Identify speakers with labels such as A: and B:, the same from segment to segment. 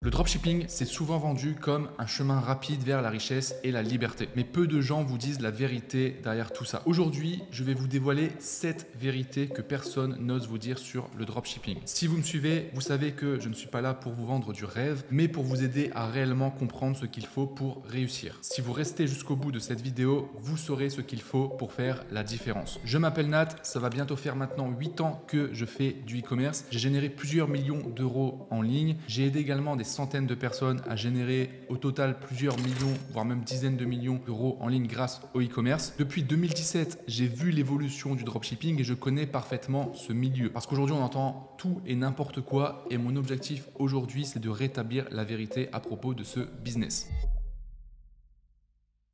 A: Le dropshipping, c'est souvent vendu comme un chemin rapide vers la richesse et la liberté. Mais peu de gens vous disent la vérité derrière tout ça. Aujourd'hui, je vais vous dévoiler 7 vérités que personne n'ose vous dire sur le dropshipping. Si vous me suivez, vous savez que je ne suis pas là pour vous vendre du rêve, mais pour vous aider à réellement comprendre ce qu'il faut pour réussir. Si vous restez jusqu'au bout de cette vidéo, vous saurez ce qu'il faut pour faire la différence. Je m'appelle Nat, ça va bientôt faire maintenant 8 ans que je fais du e-commerce. J'ai généré plusieurs millions d'euros en ligne. J'ai aidé également des centaines de personnes à générer au total plusieurs millions, voire même dizaines de millions d'euros en ligne grâce au e-commerce. Depuis 2017, j'ai vu l'évolution du dropshipping et je connais parfaitement ce milieu. Parce qu'aujourd'hui, on entend tout et n'importe quoi et mon objectif aujourd'hui, c'est de rétablir la vérité à propos de ce business.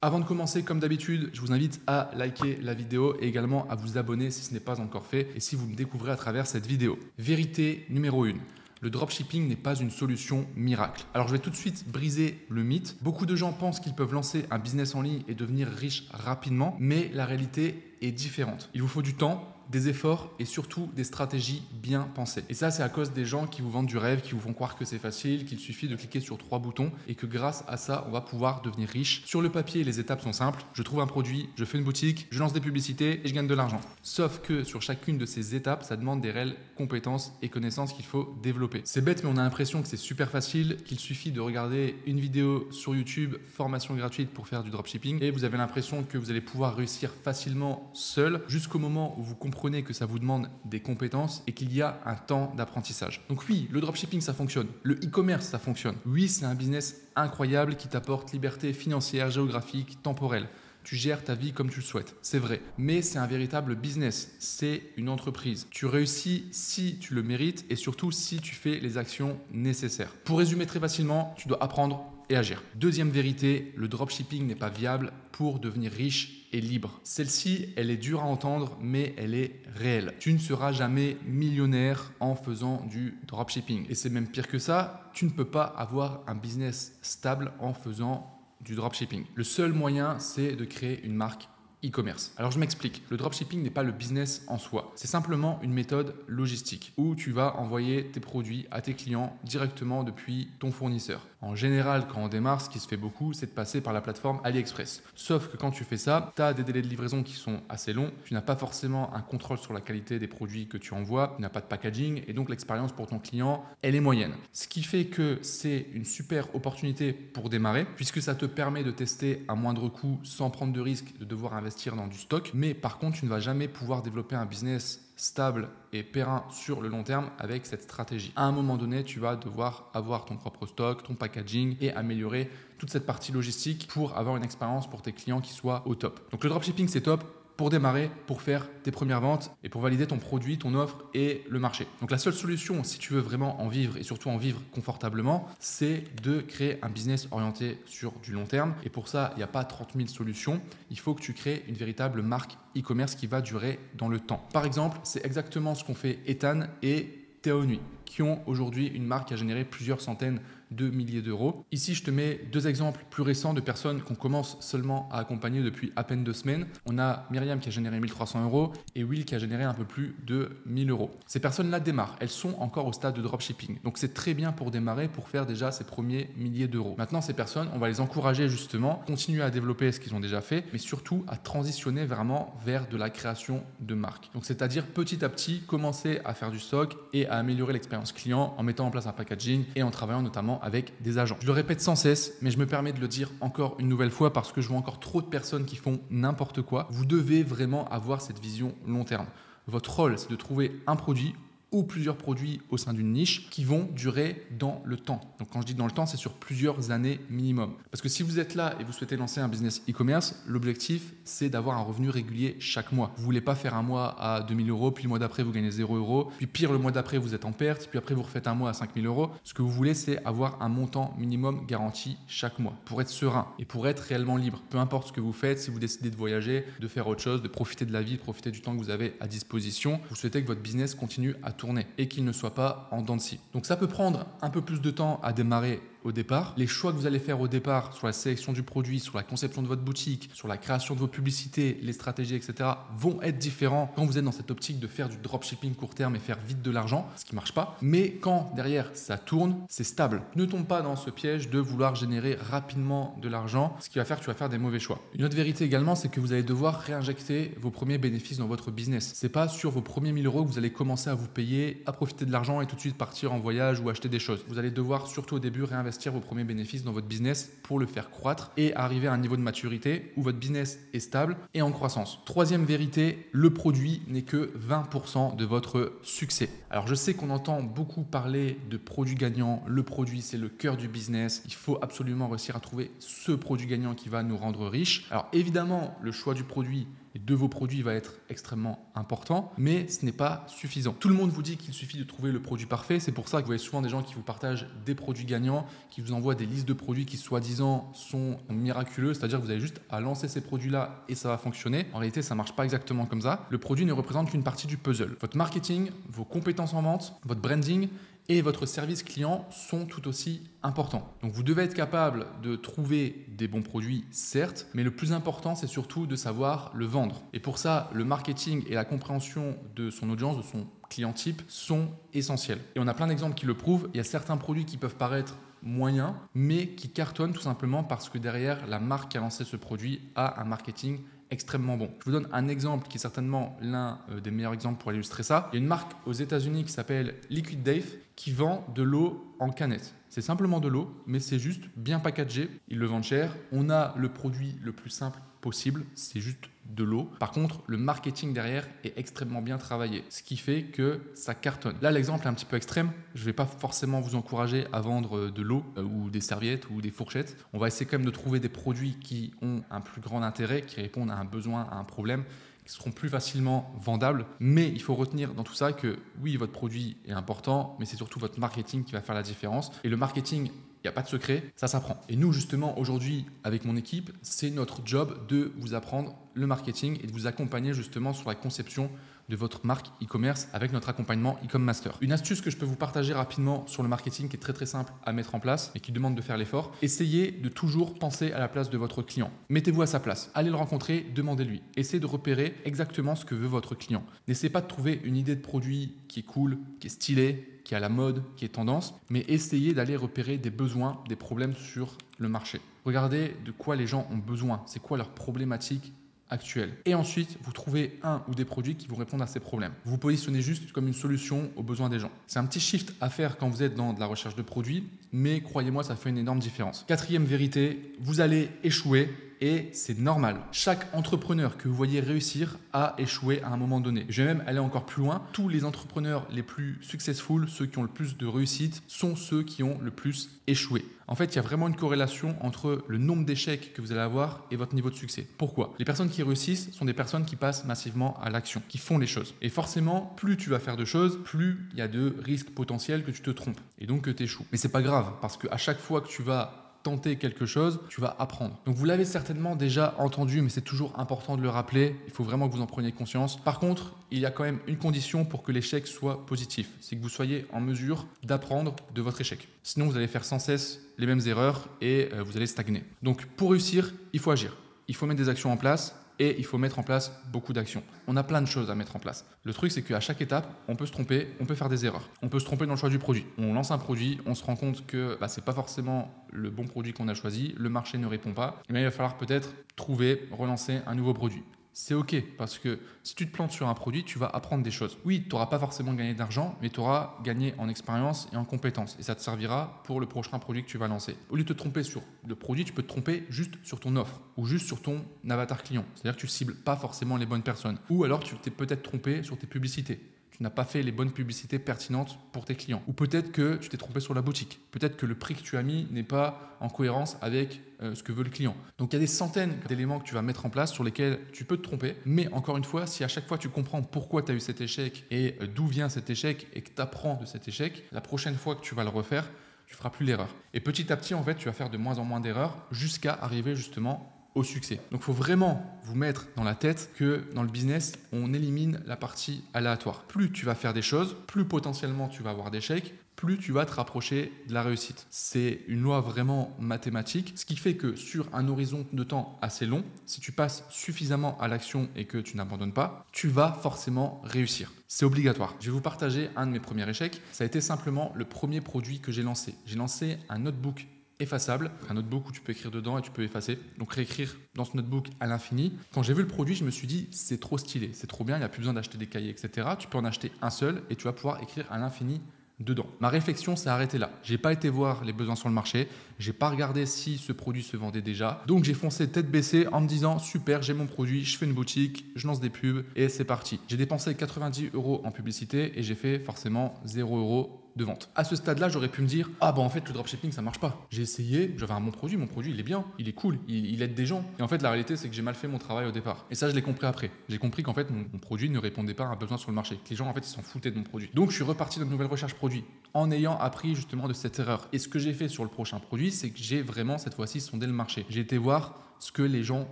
A: Avant de commencer, comme d'habitude, je vous invite à liker la vidéo et également à vous abonner si ce n'est pas encore fait et si vous me découvrez à travers cette vidéo. Vérité numéro 1. Le dropshipping n'est pas une solution miracle. Alors je vais tout de suite briser le mythe. Beaucoup de gens pensent qu'ils peuvent lancer un business en ligne et devenir riches rapidement, mais la réalité est différente. Il vous faut du temps, des efforts et surtout des stratégies bien pensées. Et ça, c'est à cause des gens qui vous vendent du rêve, qui vous font croire que c'est facile, qu'il suffit de cliquer sur 3 boutons et que grâce à ça, on va pouvoir devenir riche. Sur le papier, les étapes sont simples. Je trouve un produit, je fais une boutique, je lance des publicités et je gagne de l'argent. Sauf que sur chacune de ces étapes, ça demande des réelles compétences et connaissances qu'il faut développer. C'est bête, mais on a l'impression que c'est super facile, qu'il suffit de regarder une vidéo sur YouTube, formation gratuite pour faire du dropshipping et vous avez l'impression que vous allez pouvoir réussir facilement seul jusqu'au moment où vous comprenez que ça vous demande des compétences et qu'il y a un temps d'apprentissage. Donc oui, le dropshipping ça fonctionne, le e-commerce ça fonctionne. Oui, c'est un business incroyable qui t'apporte liberté financière, géographique, temporelle. Tu gères ta vie comme tu le souhaites, c'est vrai. Mais c'est un véritable business, c'est une entreprise. Tu réussis si tu le mérites et surtout si tu fais les actions nécessaires. Pour résumer très facilement, tu dois apprendre et agir. Deuxième vérité, le dropshipping n'est pas viable pour devenir riche et libre. Celle-ci, elle est dure à entendre, mais elle est réelle. Tu ne seras jamais millionnaire en faisant du dropshipping. Et c'est même pire que ça, tu ne peux pas avoir un business stable en faisant du dropshipping. Le seul moyen, c'est de créer une marque e-commerce. Alors je m'explique, le dropshipping n'est pas le business en soi, c'est simplement une méthode logistique où tu vas envoyer tes produits à tes clients directement depuis ton fournisseur. En général, quand on démarre, ce qui se fait beaucoup, c'est de passer par la plateforme AliExpress. Sauf que quand tu fais ça, tu as des délais de livraison qui sont assez longs, tu n'as pas forcément un contrôle sur la qualité des produits que tu envoies, tu n'as pas de packaging et donc l'expérience pour ton client, elle est moyenne. Ce qui fait que c'est une super opportunité pour démarrer puisque ça te permet de tester à moindre coût sans prendre de risque de devoir investir dans du stock, mais par contre tu ne vas jamais pouvoir développer un business stable et périn sur le long terme avec cette stratégie. À un moment donné, tu vas devoir avoir ton propre stock, ton packaging et améliorer toute cette partie logistique pour avoir une expérience pour tes clients qui soit au top. Donc le dropshipping c'est top pour démarrer, pour faire tes premières ventes et pour valider ton produit, ton offre et le marché. Donc la seule solution, si tu veux vraiment en vivre et surtout en vivre confortablement, c'est de créer un business orienté sur du long terme. Et pour ça, il n'y a pas 30 000 solutions. Il faut que tu crées une véritable marque e-commerce qui va durer dans le temps. Par exemple, c'est exactement ce qu'ont fait Ethan et Théo Nuit, qui ont aujourd'hui une marque qui a généré plusieurs centaines de milliers d'euros. Ici, je te mets 2 exemples plus récents de personnes qu'on commence seulement à accompagner depuis à peine 2 semaines. On a Myriam qui a généré 1 300 euros et Will qui a généré un peu plus de 1 000 euros. Ces personnes-là démarrent. Elles sont encore au stade de dropshipping. Donc, c'est très bien pour démarrer, pour faire déjà ces premiers milliers d'euros. Maintenant, ces personnes, on va les encourager justement, continuer à développer ce qu'ils ont déjà fait, mais surtout à transitionner vraiment vers de la création de marque. Donc, c'est-à-dire petit à petit, commencer à faire du stock et à améliorer l'expérience client en mettant en place un packaging et en travaillant notamment avec des agents. Je le répète sans cesse, mais je me permets de le dire encore une nouvelle fois parce que je vois encore trop de personnes qui font n'importe quoi. Vous devez vraiment avoir cette vision long terme. Votre rôle, c'est de trouver un produit ou plusieurs produits au sein d'une niche qui vont durer dans le temps. Donc quand je dis dans le temps, c'est sur plusieurs années minimum. Parce que si vous êtes là et vous souhaitez lancer un business e-commerce, l'objectif, c'est d'avoir un revenu régulier chaque mois. Vous ne voulez pas faire un mois à 2 000 euros, puis le mois d'après, vous gagnez 0 euros, puis pire, le mois d'après, vous êtes en perte, puis après, vous refaites un mois à 5 000 euros. Ce que vous voulez, c'est avoir un montant minimum garanti chaque mois pour être serein et pour être réellement libre. Peu importe ce que vous faites, si vous décidez de voyager, de faire autre chose, de profiter de la vie, de profiter du temps que vous avez à disposition, vous souhaitez que votre business continue à tourner et qu'il ne soit pas en dents de scie. Donc ça peut prendre un peu plus de temps à démarrer au départ. Les choix que vous allez faire au départ sur la sélection du produit, sur la conception de votre boutique, sur la création de vos publicités, les stratégies, etc. vont être différents quand vous êtes dans cette optique de faire du dropshipping court terme et faire vite de l'argent, ce qui ne marche pas. Mais quand derrière ça tourne, c'est stable. Ne tombe pas dans ce piège de vouloir générer rapidement de l'argent, ce qui va faire que tu vas faire des mauvais choix. Une autre vérité également, c'est que vous allez devoir réinjecter vos premiers bénéfices dans votre business. C'est pas sur vos premiers 1000 euros que vous allez commencer à vous payer, à profiter de l'argent et tout de suite partir en voyage ou acheter des choses. Vous allez devoir surtout au début réinvestir vos premiers bénéfices dans votre business pour le faire croître et arriver à un niveau de maturité où votre business est stable et en croissance. Troisième vérité, le produit n'est que 20% de votre succès. Alors je sais qu'on entend beaucoup parler de produits gagnants. Le produit, c'est le cœur du business. Il faut absolument réussir à trouver ce produit gagnant qui va nous rendre riches. Alors évidemment, le choix du produit et de vos produits va être extrêmement important, mais ce n'est pas suffisant. Tout le monde vous dit qu'il suffit de trouver le produit parfait. C'est pour ça que vous voyez souvent des gens qui vous partagent des produits gagnants, qui vous envoient des listes de produits qui soi-disant sont miraculeux, c'est-à-dire que vous avez juste à lancer ces produits-là et ça va fonctionner. En réalité, ça ne marche pas exactement comme ça. Le produit ne représente qu'une partie du puzzle. Votre marketing, vos compétences en vente, votre branding et votre service client sont tout aussi importants. Donc vous devez être capable de trouver des bons produits, certes, mais le plus important, c'est surtout de savoir le vendre. Et pour ça, le marketing et la compréhension de son audience, de son client type, sont essentiels. Et on a plein d'exemples qui le prouvent. Il y a certains produits qui peuvent paraître moyens, mais qui cartonnent tout simplement parce que derrière, la marque qui a lancé ce produit a un marketing extrêmement bon. Je vous donne un exemple qui est certainement l'un des meilleurs exemples pour illustrer ça. Il y a une marque aux États-Unis qui s'appelle Liquid Dave qui vend de l'eau en canette. C'est simplement de l'eau, mais c'est juste bien packagé. Ils le vendent cher. On a le produit le plus simple possible, c'est juste de l'eau. Par contre, le marketing derrière est extrêmement bien travaillé, ce qui fait que ça cartonne. Là, l'exemple est un petit peu extrême. Je ne vais pas forcément vous encourager à vendre de l'eau ou des serviettes ou des fourchettes. On va essayer quand même de trouver des produits qui ont un plus grand intérêt, qui répondent à un besoin, à un problème, qui seront plus facilement vendables. Mais il faut retenir dans tout ça que oui, votre produit est important, mais c'est surtout votre marketing qui va faire la différence. Et le marketing, il n'y a pas de secret, ça s'apprend. Et nous, justement, aujourd'hui, avec mon équipe, c'est notre job de vous apprendre le marketing et de vous accompagner justement sur la conception de votre marque e-commerce avec notre accompagnement e-com master. Une astuce que je peux vous partager rapidement sur le marketing qui est très simple à mettre en place et qui demande de faire l'effort, essayez de toujours penser à la place de votre client. Mettez-vous à sa place, allez le rencontrer, demandez-lui. Essayez de repérer exactement ce que veut votre client. N'essayez pas de trouver une idée de produit qui est cool, qui est stylée, qui est à la mode, qui est tendance, mais essayez d'aller repérer des besoins, des problèmes sur le marché. Regardez de quoi les gens ont besoin, c'est quoi leurs problématiques actuelles. Et ensuite, vous trouvez un ou des produits qui vont répondre à ces problèmes. Vous vous positionnez juste comme une solution aux besoins des gens. C'est un petit shift à faire quand vous êtes dans de la recherche de produits, mais croyez-moi, ça fait une énorme différence. Quatrième vérité, vous allez échouer. Et c'est normal. Chaque entrepreneur que vous voyez réussir a échoué à un moment donné. Je vais même aller encore plus loin. Tous les entrepreneurs les plus successful, ceux qui ont le plus de réussite, sont ceux qui ont le plus échoué. En fait, il y a vraiment une corrélation entre le nombre d'échecs que vous allez avoir et votre niveau de succès. Pourquoi ? Les personnes qui réussissent sont des personnes qui passent massivement à l'action, qui font les choses. Et forcément, plus tu vas faire de choses, plus il y a de risques potentiels que tu te trompes et donc que tu échoues. Mais c'est pas grave parce qu'à chaque fois que tu vas tenter quelque chose, tu vas apprendre. Donc vous l'avez certainement déjà entendu, mais c'est toujours important de le rappeler. Il faut vraiment que vous en preniez conscience. Par contre, il y a quand même une condition pour que l'échec soit positif. C'est que vous soyez en mesure d'apprendre de votre échec. Sinon, vous allez faire sans cesse les mêmes erreurs et vous allez stagner. Donc pour réussir, il faut agir. Il faut mettre des actions en place. Et il faut mettre en place beaucoup d'actions. On a plein de choses à mettre en place. Le truc, c'est qu'à chaque étape, on peut se tromper, on peut faire des erreurs. On peut se tromper dans le choix du produit. On lance un produit, on se rend compte que ce n'est pas forcément le bon produit qu'on a choisi, le marché ne répond pas. Et bien, il va falloir peut-être trouver, relancer un nouveau produit. C'est OK parce que si tu te plantes sur un produit, tu vas apprendre des choses. Oui, tu n'auras pas forcément gagné d'argent, mais tu auras gagné en expérience et en compétences. Et ça te servira pour le prochain produit que tu vas lancer. Au lieu de te tromper sur le produit, tu peux te tromper juste sur ton offre ou juste sur ton avatar client. C'est-à-dire que tu ne cibles pas forcément les bonnes personnes. Ou alors tu t'es peut-être trompé sur tes publicités. Tu n'as pas fait les bonnes publicités pertinentes pour tes clients. Ou peut-être que tu t'es trompé sur la boutique. Peut-être que le prix que tu as mis n'est pas en cohérence avec ce que veut le client. Donc il y a des centaines d'éléments que tu vas mettre en place sur lesquels tu peux te tromper. Mais encore une fois, si à chaque fois tu comprends pourquoi tu as eu cet échec et d'où vient cet échec et que tu apprends de cet échec, la prochaine fois que tu vas le refaire, tu ne feras plus l'erreur. Et petit à petit, en fait, tu vas faire de moins en moins d'erreurs jusqu'à arriver justement au succès. Donc il faut vraiment vous mettre dans la tête que dans le business, on élimine la partie aléatoire. Plus tu vas faire des choses, plus potentiellement tu vas avoir d'échecs, plus tu vas te rapprocher de la réussite. C'est une loi vraiment mathématique, ce qui fait que sur un horizon de temps assez long, si tu passes suffisamment à l'action et que tu n'abandonnes pas, tu vas forcément réussir. C'est obligatoire. Je vais vous partager un de mes premiers échecs. Ça a été simplement le premier produit que j'ai lancé. J'ai lancé un notebook effaçable, un notebook où tu peux écrire dedans et tu peux effacer. Donc réécrire dans ce notebook à l'infini. Quand j'ai vu le produit, je me suis dit c'est trop stylé, c'est trop bien, il n'y a plus besoin d'acheter des cahiers, etc. Tu peux en acheter un seul et tu vas pouvoir écrire à l'infini dedans. Ma réflexion s'est arrêtée là. J'ai pas été voir les besoins sur le marché, j'ai pas regardé si ce produit se vendait déjà. Donc j'ai foncé tête baissée en me disant super, j'ai mon produit, je fais une boutique, je lance des pubs et c'est parti. J'ai dépensé 90 € en publicité et j'ai fait forcément 0 € de vente. À ce stade-là, j'aurais pu me dire ah bah en fait le dropshipping ça marche pas. J'ai essayé, j'avais un bon produit, mon produit il est bien, il est cool, il aide des gens. Et en fait la réalité c'est que j'ai mal fait mon travail au départ. Et ça je l'ai compris après. J'ai compris qu'en fait mon produit ne répondait pas à un besoin sur le marché, que les gens en fait ils s'en foutaient de mon produit. Donc je suis reparti dans une nouvelle recherche produit en ayant appris justement de cette erreur. Et ce que j'ai fait sur le prochain produit, c'est que j'ai vraiment cette fois-ci sondé le marché. J'ai été voir ce que les gens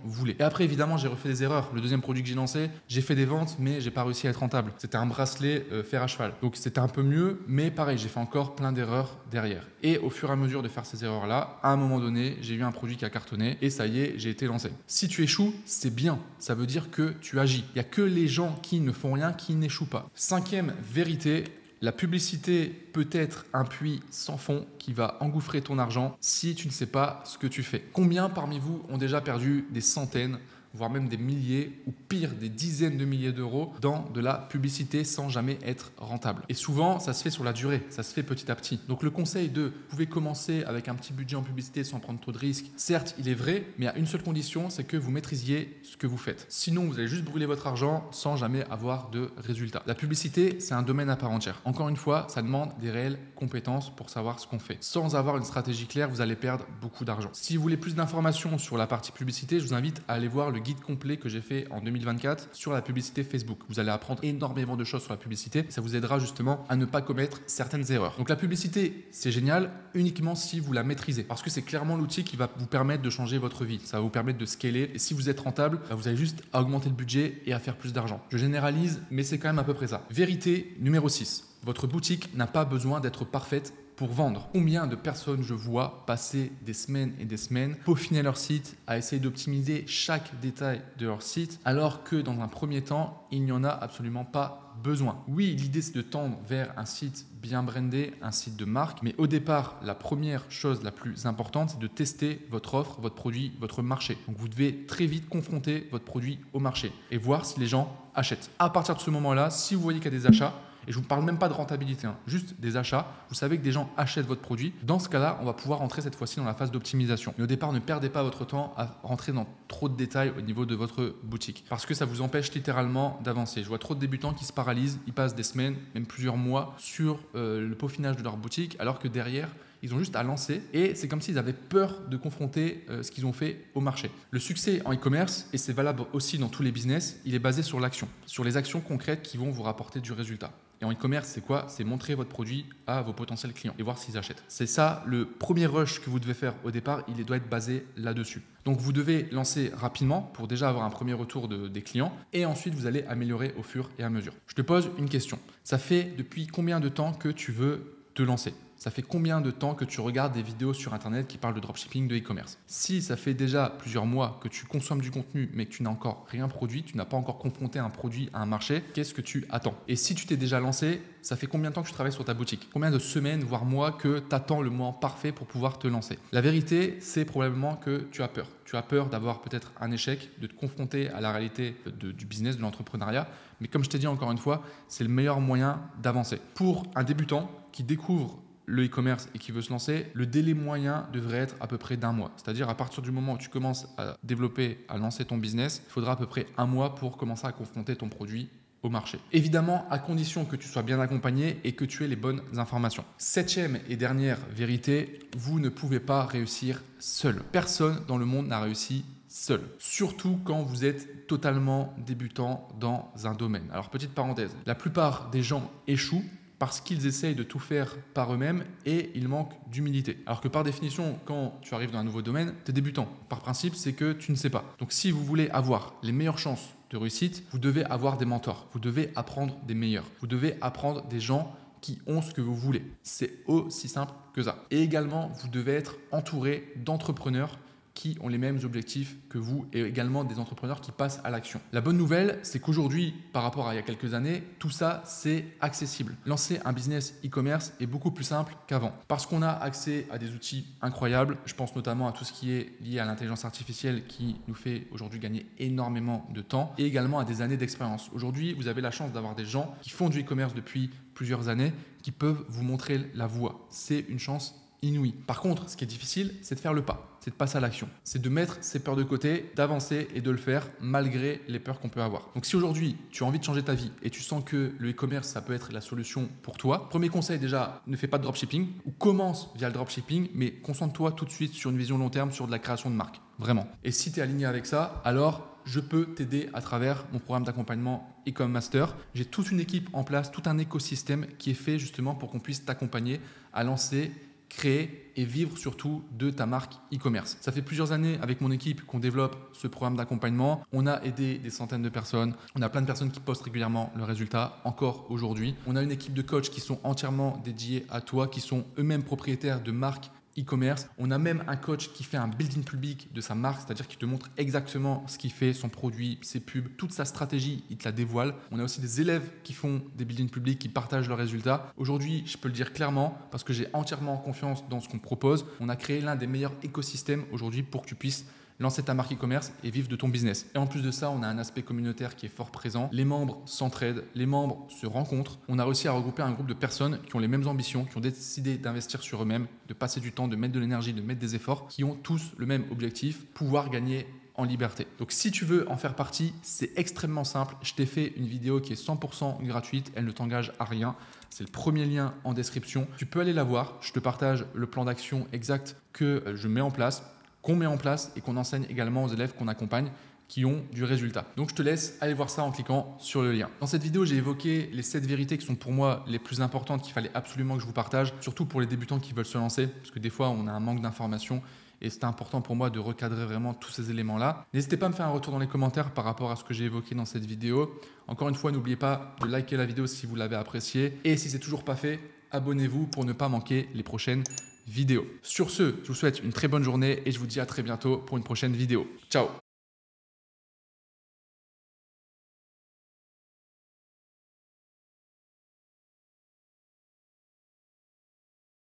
A: voulaient. Et après, évidemment, j'ai refait des erreurs. Le deuxième produit que j'ai lancé, j'ai fait des ventes, mais j'ai pas réussi à être rentable. C'était un bracelet fer à cheval. Donc c'était un peu mieux, mais pareil, j'ai fait encore plein d'erreurs derrière. Et au fur et à mesure de faire ces erreurs-là, à un moment donné, j'ai eu un produit qui a cartonné et ça y est, j'ai été lancé. Si tu échoues, c'est bien. Ça veut dire que tu agis. Il n'y a que les gens qui ne font rien qui n'échouent pas. Cinquième vérité, la publicité peut être un puits sans fond qui va engouffrer ton argent si tu ne sais pas ce que tu fais. Combien parmi vous ont déjà perdu des centaines, voire même des milliers, ou pire, des dizaines de milliers d'euros dans de la publicité sans jamais être rentable? Et souvent, ça se fait sur la durée, ça se fait petit à petit. Donc le conseil de, vous pouvez commencer avec un petit budget en publicité sans prendre trop de risques, certes, il est vrai, mais à une seule condition, c'est que vous maîtrisiez ce que vous faites. Sinon, vous allez juste brûler votre argent sans jamais avoir de résultats. La publicité, c'est un domaine à part entière. Encore une fois, ça demande des réelles compétences pour savoir ce qu'on fait. Sans avoir une stratégie claire, vous allez perdre beaucoup d'argent. Si vous voulez plus d'informations sur la partie publicité, je vous invite à aller voir le guide complet que j'ai fait en 2024 sur la publicité Facebook. Vous allez apprendre énormément de choses sur la publicité et ça vous aidera justement à ne pas commettre certaines erreurs. Donc la publicité, c'est génial uniquement si vous la maîtrisez parce que c'est clairement l'outil qui va vous permettre de changer votre vie. Ça va vous permettre de scaler et si vous êtes rentable, vous avez juste à augmenter le budget et à faire plus d'argent. Je généralise, mais c'est quand même à peu près ça. Vérité numéro 6. Votre boutique n'a pas besoin d'être parfaite pour vendre. Combien de personnes je vois passer des semaines et des semaines, peaufiner leur site, à essayer d'optimiser chaque détail de leur site, alors que dans un premier temps, il n'y en a absolument pas besoin. Oui, l'idée c'est de tendre vers un site bien brandé, un site de marque, mais au départ, la première chose la plus importante, c'est de tester votre offre, votre produit, votre marché. Donc vous devez très vite confronter votre produit au marché et voir si les gens achètent. À partir de ce moment-là, si vous voyez qu'il y a des achats, et je ne vous parle même pas de rentabilité, juste des achats. Vous savez que des gens achètent votre produit. Dans ce cas-là, on va pouvoir rentrer cette fois-ci dans la phase d'optimisation. Mais au départ, ne perdez pas votre temps à rentrer dans trop de détails au niveau de votre boutique parce que ça vous empêche littéralement d'avancer. Je vois trop de débutants qui se paralysent, ils passent des semaines, même plusieurs mois sur le peaufinage de leur boutique alors que derrière, ils ont juste à lancer et c'est comme s'ils avaient peur de confronter ce qu'ils ont fait au marché. Le succès en e-commerce, et c'est valable aussi dans tous les business, il est basé sur l'action, sur les actions concrètes qui vont vous rapporter du résultat. Et en e-commerce, c'est quoi? C'est montrer votre produit à vos potentiels clients et voir s'ils achètent. C'est ça, le premier rush que vous devez faire au départ, il doit être basé là-dessus. Donc vous devez lancer rapidement pour déjà avoir un premier retour des clients et ensuite vous allez améliorer au fur et à mesure. Je te pose une question. Ça fait depuis combien de temps que tu veux te lancer? Ça fait combien de temps que tu regardes des vidéos sur Internet qui parlent de dropshipping, de e-commerce? Si ça fait déjà plusieurs mois que tu consommes du contenu mais que tu n'as encore rien produit, tu n'as pas encore confronté un produit à un marché, qu'est-ce que tu attends? Et si tu t'es déjà lancé, ça fait combien de temps que tu travailles sur ta boutique? Combien de semaines, voire mois que tu attends le moment parfait pour pouvoir te lancer? La vérité, c'est probablement que tu as peur. Tu as peur d'avoir peut-être un échec, de te confronter à la réalité du business, de l'entrepreneuriat. Mais comme je t'ai dit encore une fois, c'est le meilleur moyen d'avancer. Pour un débutant qui découvre le e-commerce et qui veut se lancer, le délai moyen devrait être à peu près d'1 mois. C'est-à-dire à partir du moment où tu commences à développer, à lancer ton business, il faudra à peu près 1 mois pour commencer à confronter ton produit au marché. Évidemment, à condition que tu sois bien accompagné et que tu aies les bonnes informations. 7e et dernière vérité, vous ne pouvez pas réussir seul. Personne dans le monde n'a réussi seul. Surtout quand vous êtes totalement débutant dans un domaine. Alors petite parenthèse, la plupart des gens échouent parce qu'ils essayent de tout faire par eux-mêmes et ils manquent d'humilité. Alors que par définition, quand tu arrives dans un nouveau domaine, tu es débutant. Par principe, c'est que tu ne sais pas. Donc si vous voulez avoir les meilleures chances de réussite, vous devez avoir des mentors. Vous devez apprendre des meilleurs. Vous devez apprendre des gens qui ont ce que vous voulez. C'est aussi simple que ça. Et également, vous devez être entouré d'entrepreneurs qui ont les mêmes objectifs que vous et également des entrepreneurs qui passent à l'action. La bonne nouvelle, c'est qu'aujourd'hui, par rapport à il y a quelques années, tout ça, c'est accessible. Lancer un business e-commerce est beaucoup plus simple qu'avant parce qu'on a accès à des outils incroyables. Je pense notamment à tout ce qui est lié à l'intelligence artificielle qui nous fait aujourd'hui gagner énormément de temps et également à des années d'expérience. Aujourd'hui, vous avez la chance d'avoir des gens qui font du e-commerce depuis plusieurs années qui peuvent vous montrer la voie. C'est une chance inouïe. Par contre, ce qui est difficile, c'est de faire le pas, c'est de passer à l'action, c'est de mettre ses peurs de côté, d'avancer et de le faire malgré les peurs qu'on peut avoir. Donc si aujourd'hui, tu as envie de changer ta vie et tu sens que le e-commerce, ça peut être la solution pour toi, premier conseil déjà, ne fais pas de dropshipping ou commence via le dropshipping, mais concentre-toi tout de suite sur une vision long terme, sur de la création de marque, vraiment. Et si tu es aligné avec ça, alors je peux t'aider à travers mon programme d'accompagnement Ecom Master. J'ai toute une équipe en place, tout un écosystème qui est fait justement pour qu'on puisse t'accompagner à lancer, créer et vivre surtout de ta marque e-commerce. Ça fait plusieurs années avec mon équipe qu'on développe ce programme d'accompagnement. On a aidé des centaines de personnes. On a plein de personnes qui postent régulièrement leurs résultats, encore aujourd'hui. On a une équipe de coachs qui sont entièrement dédiés à toi, qui sont eux-mêmes propriétaires de marques e-commerce. On a même un coach qui fait un building public de sa marque, c'est-à-dire qu'il te montre exactement ce qu'il fait, son produit, ses pubs, toute sa stratégie, il te la dévoile. On a aussi des élèves qui font des building publics, qui partagent leurs résultats. Aujourd'hui, je peux le dire clairement parce que j'ai entièrement confiance dans ce qu'on propose. On a créé l'un des meilleurs écosystèmes aujourd'hui pour que tu puisses lancer ta marque e-commerce et vivre de ton business. Et en plus de ça, on a un aspect communautaire qui est fort présent. Les membres s'entraident, les membres se rencontrent. On a réussi à regrouper un groupe de personnes qui ont les mêmes ambitions, qui ont décidé d'investir sur eux-mêmes, de passer du temps, de mettre de l'énergie, de mettre des efforts, qui ont tous le même objectif, pouvoir gagner en liberté. Donc si tu veux en faire partie, c'est extrêmement simple. Je t'ai fait une vidéo qui est 100% gratuite, elle ne t'engage à rien. C'est le premier lien en description. Tu peux aller la voir. Je te partage le plan d'action exact que je mets en place, qu'on met en place et qu'on enseigne également aux élèves qu'on accompagne qui ont du résultat. Donc je te laisse aller voir ça en cliquant sur le lien. Dans cette vidéo, j'ai évoqué les 7 vérités qui sont pour moi les plus importantes qu'il fallait absolument que je vous partage, surtout pour les débutants qui veulent se lancer, parce que des fois on a un manque d'informations et c'est important pour moi de recadrer vraiment tous ces éléments-là. N'hésitez pas à me faire un retour dans les commentaires par rapport à ce que j'ai évoqué dans cette vidéo. Encore une fois, n'oubliez pas de liker la vidéo si vous l'avez appréciée et si c'est toujours pas fait, abonnez-vous pour ne pas manquer les prochaines vidéo. Sur ce, je vous souhaite une très bonne journée et je vous dis à très bientôt pour une prochaine vidéo. Ciao!